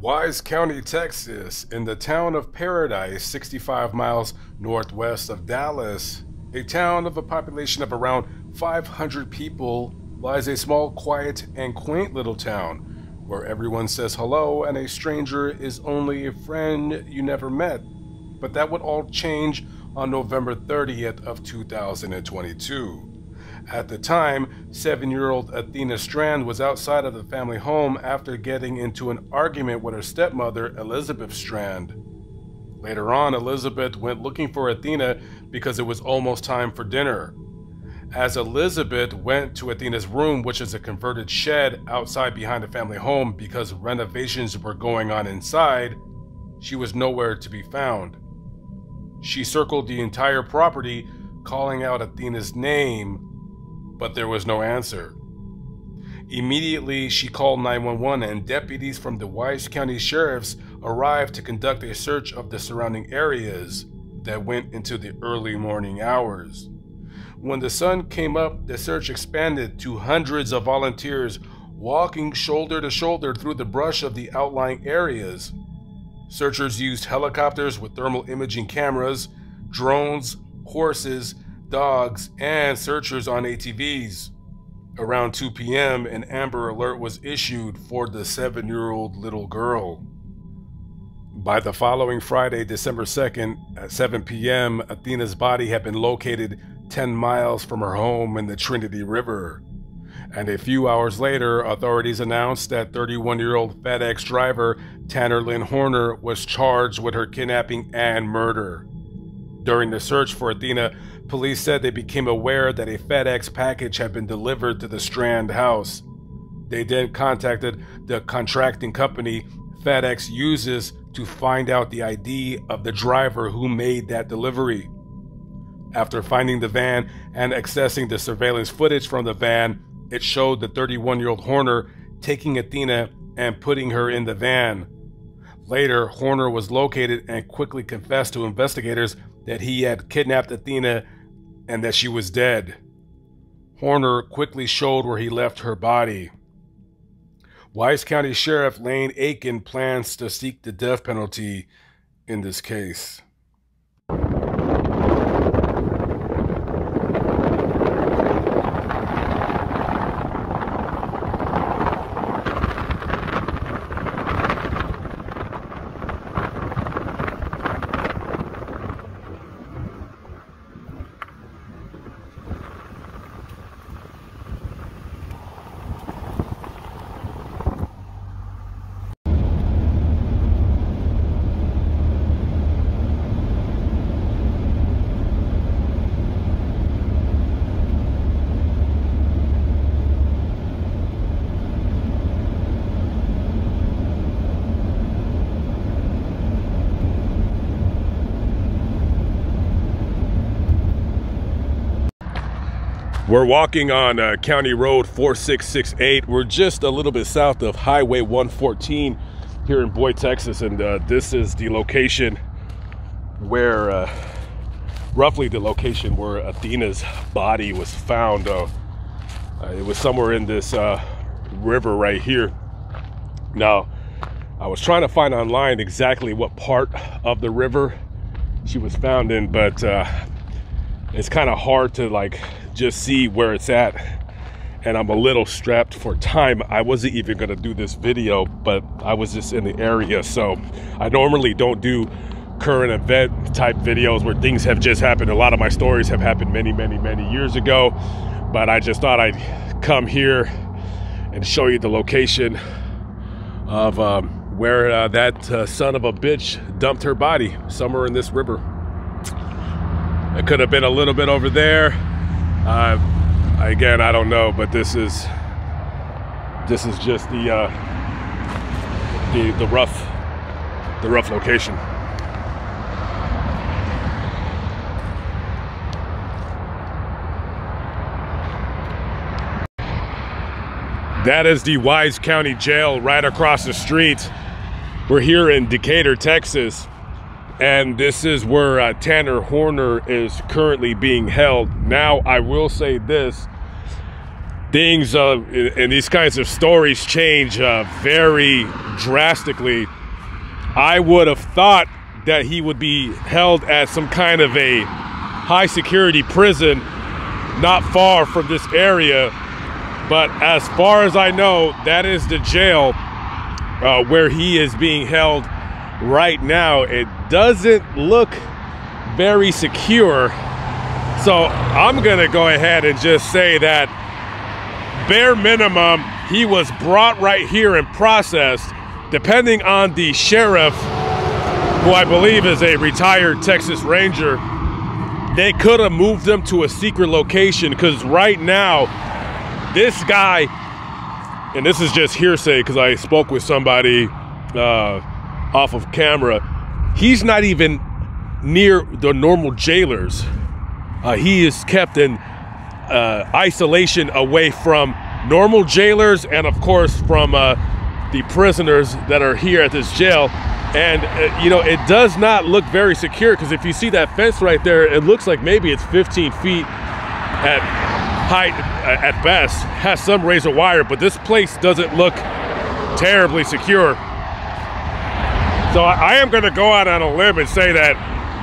Wise County, Texas, in the town of Paradise, 65 miles northwest of Dallas, a town of a population of around 500 people, lies a small, quiet, and quaint little town where everyone says hello and a stranger is only a friend you never met. But that would all change on November 30th of 2022. At the time, 7-year-old Athena Strand was outside of the family home after getting into an argument with her stepmother, Elizabeth Strand. Later on, Elizabeth went looking for Athena because it was almost time for dinner. As Elizabeth went to Athena's room, which is a converted shed outside behind the family home because renovations were going on inside, she was nowhere to be found. She circled the entire property, calling out Athena's name, but there was no answer. Immediately, she called 911 and deputies from the Wise County Sheriff's arrived to conduct a search of the surrounding areas that went into the early morning hours. When the sun came up, the search expanded to hundreds of volunteers walking shoulder to shoulder through the brush of the outlying areas. Searchers used helicopters with thermal imaging cameras, drones, horses, dogs, and searchers on ATVs. Around 2 p.m., an Amber Alert was issued for the 7-year-old little girl. By the following Friday, December 2nd, at 7 p.m., Athena's body had been located 10 miles from her home in the Trinity River. And a few hours later, authorities announced that 31-year-old FedEx driver Tanner Lynn Horner was charged with her kidnapping and murder. During the search for Athena, police said they became aware that a FedEx package had been delivered to the Strand house. They then contacted the contracting company FedEx uses to find out the ID of the driver who made that delivery. After finding the van and accessing the surveillance footage from the van, it showed the 31-year-old Horner taking Athena and putting her in the van. Later, Horner was located and quickly confessed to investigators that he had kidnapped Athena and that she was dead. Horner quickly showed where he left her body. Wise County Sheriff Lane Aiken plans to seek the death penalty in this case. We're walking on County Road 4668. We're just a little bit south of Highway 114 here in Boyd, Texas, and this is the location where, roughly the location where Athena's body was found. It was somewhere in this river right here. Now, I was trying to find online exactly what part of the river she was found in, but it's kind of hard to just see where it's at, and I'm a little strapped for time. I wasn't even gonna do this video, but I was just in the area. So I normally don't do current event type videos where things have just happened. A lot of my stories have happened many years ago, but I just thought I'd come here and show you the location of where that son of a bitch dumped her body, somewhere in this river. It could have been a little bit over there. Again, I don't know, but this is just the rough location. That is the Wise County Jail right across the street. We're here in Decatur, Texas. And this is where Tanner Horner is currently being held. Now, I will say this. things in these kinds of stories change very drastically. I would have thought that he would be held at some kind of a high security prison not far from this area, but as far as I know, that is the jail where he is being held right now. It doesn't look very secure, so I'm gonna go ahead and just say that bare minimum he was brought right here and processed. Depending on the sheriff, who I believe is a retired Texas Ranger, they could have moved him to a secret location, because right now this guy, and this is just hearsay because I spoke with somebody off of camera, he's not even near the normal jailers. He is kept in isolation away from normal jailers and of course from the prisoners that are here at this jail. And you know, it does not look very secure, because if you see that fence right there, it looks like maybe it's 15 feet at height at best, has some razor wire, but this place doesn't look terribly secure. So I am going to go out on a limb and say that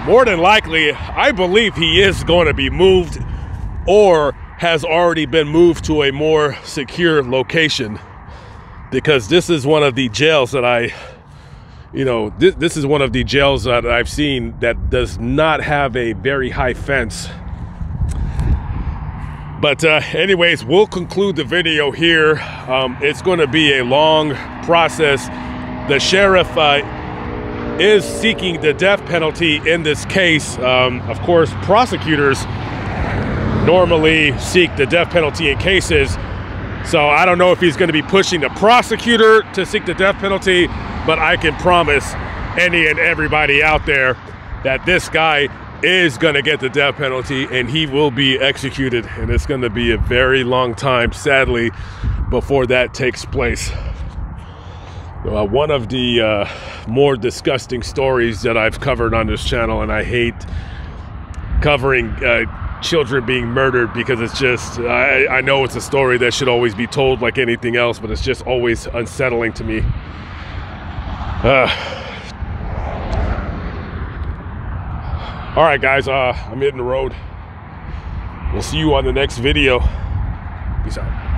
more than likely, I believe he is going to be moved or has already been moved to a more secure location, because this is one of the jails that this is one of the jails that I've seen that does not have a very high fence. But anyways, we'll conclude the video here. It's going to be a long process. The sheriff is seeking the death penalty in this case. Of course, prosecutors normally seek the death penalty in cases. So I don't know if he's going to be pushing the prosecutor to seek the death penalty, but I can promise any and everybody out there that this guy is going to get the death penalty and he will be executed. And it's going to be a very long time, sadly, before that takes place. One of the more disgusting stories that I've covered on this channel, and I hate covering children being murdered because it's just, I know it's a story that should always be told like anything else, but it's just always unsettling to me. All right, guys, I'm hitting the road. We'll see you on the next video. Peace out.